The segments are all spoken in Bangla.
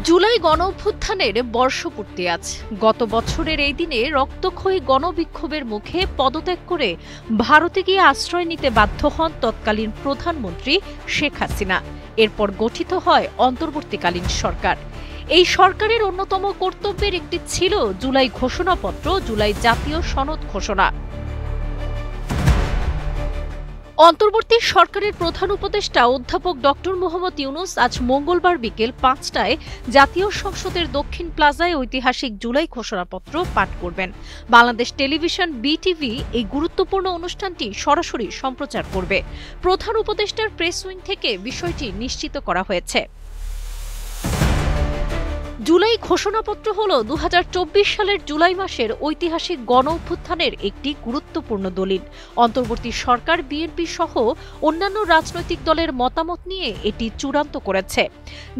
জুলাই গণঅভ্যুত্থানের বর্ষপূর্তি আজ। গত বছরের এই দিনে রক্তক্ষয়ী গণবিক্ষোভের মুখে পদত্যাগ করে ভারতে গিয়ে আশ্রয় নিতে বাধ্য হন তৎকালীন প্রধানমন্ত্রী শেখ হাসিনা। এরপর গঠিত হয় অন্তর্বর্তীকালীন সরকার। এই সরকারের অন্যতম কর্তব্যের একটি ছিল জুলাই ঘোষণাপত্র, জুলাই জাতীয় সনদ ঘোষণা। অন্তর্বর্তী সরকারের প্রধান উপদেষ্টা অধ্যাপক ডক্টর মোহাম্মদ ইউনুস আজ মঙ্গলবার বিকেল ৫টায় জাতীয় সংসদের দক্ষিণ প্লাজায় ঐতিহাসিক জুলাই ঘোষণাপত্র পাঠ করবেন। বাংলাদেশ টেলিভিশন বিটিভি এই গুরুত্বপূর্ণ অনুষ্ঠানটি সরাসরি সম্প্রচার করবে। প্রধান উপদেষ্টার প্রেস উইং থেকে বিষয়টি নিশ্চিত করা হয়েছে। জুলাই ঘোষণাপত্র হল ২০২৪ সালের জুলাই মাসের ঐতিহাসিক গণঅভ্যুত্থানের একটি গুরুত্বপূর্ণ দলিল। অন্তর্বর্তী সরকার বিএনপি সহ অন্যান্য রাজনৈতিক দলের মতামত নিয়ে এটি চূড়ান্ত করেছে।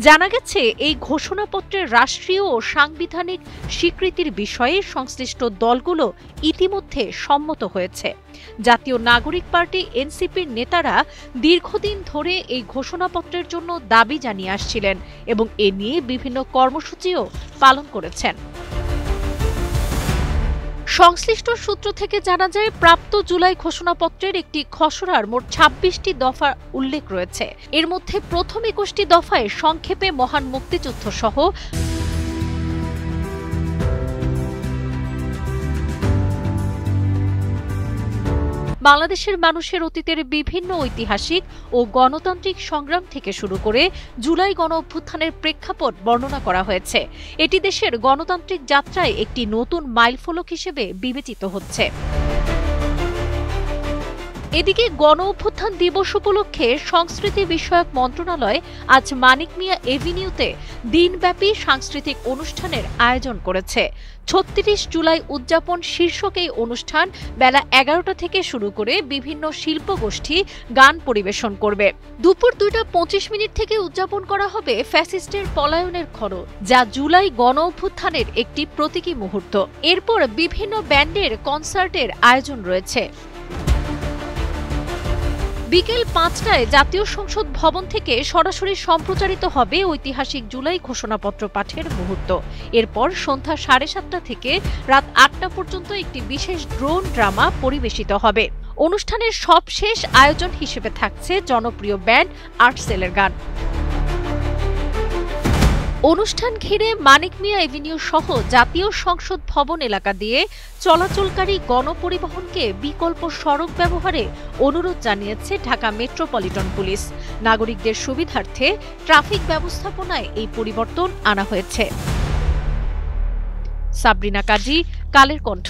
জানা গেছে, এই ঘোষণাপত্রের রাষ্ট্রীয় ও সাংবিধানিক স্বীকৃতির বিষয়ে সংশ্লিষ্ট দলগুলো ইতিমধ্যে সম্মত হয়েছে। জাতীয় নাগরিক পার্টি এনসিপির নেতারা দীর্ঘদিন ধরে এই ঘোষণাপত্রের জন্য দাবি জানিয়ে আসছিলেন এবং এ নিয়ে বিভিন্ন কর্মসূচিও পালন করেছেন। সংশ্লিষ্ট সূত্র থেকে জানা যায়, প্রাপ্ত জুলাই ঘোষণাপত্রের একটি খসড়ার মোট ২৬টি দফা উল্লেখ রয়েছে। এর মধ্যে প্রথম ২১টি দফায় সংক্ষেপে মহান মুক্তিযুদ্ধ সহ বাংলাদেশের মানুষের অতীতের বিভিন্ন ঐতিহাসিক ও গণতান্ত্রিক সংগ্রাম থেকে শুরু করে জুলাই গণঅভ্যুত্থানের প্রেক্ষাপট বর্ণনা করা হয়েছে। এটি দেশের গণতান্ত্রিক যাত্রায় একটি নতুন মাইলফলক হিসেবে বিবেচিত হচ্ছে। এদিকে গণঅভ্যুত্থান দিবস উপলক্ষে সংস্কৃতি বিষয়ক মন্ত্রণালয় আজ মানিক মিয়া এভিনিউতে দিনব্যাপী সাংস্কৃতিক অনুষ্ঠানের আয়োজন করেছে। ৩৬ জুলাই উদযাপন শীর্ষক এই অনুষ্ঠান বেলা ১১টা থেকে শুরু করে বিভিন্ন শিল্পগোষ্ঠী গান পরিবেশন করবে। দুপুর ২টা ২৫ থেকে উদযাপন করা হবে ফ্যাসিস্টের পলায়নের ক্ষণ, যা জুলাই গণঅভ্যুত্থানের একটি প্রতীকী মুহূর্ত। এরপর বিভিন্ন ব্যান্ডের কনসার্টের আয়োজন রয়েছে। বিকেল ৫টায় জাতীয় সংসদ ভবন থেকে সরাসরি সম্প্রচারিত হবে ঐতিহাসিক জুলাই ঘোষণাপত্র পাঠের মুহূর্ত। এরপর সন্ধ্যা ৭:৩০ থেকে রাত ৮টা পর্যন্ত একটি বিশেষ ড্রোন ড্রামা পরিবেশিত হবে। অনুষ্ঠানের সবশেষ আয়োজন হিসেবে থাকছে জনপ্রিয় ব্যান্ড আর্টসেলের গান। অনুষ্ঠান ঘিরে মানিক মিয়া এভিনিউ সহ জাতীয় সংসদ ভবন এলাকা দিয়ে চলাচলকারী গণপরিবহনকে বিকল্প সড়ক ব্যবহারে অনুরোধ জানিয়েছে ঢাকা মেট্রোপলিটন পুলিশ। নাগরিকদের সুবিধার্থে ট্রাফিক ব্যবস্থাপনায় এই পরিবর্তন আনা হয়েছে। সাবরিনা কাজী, কালের কণ্ঠ।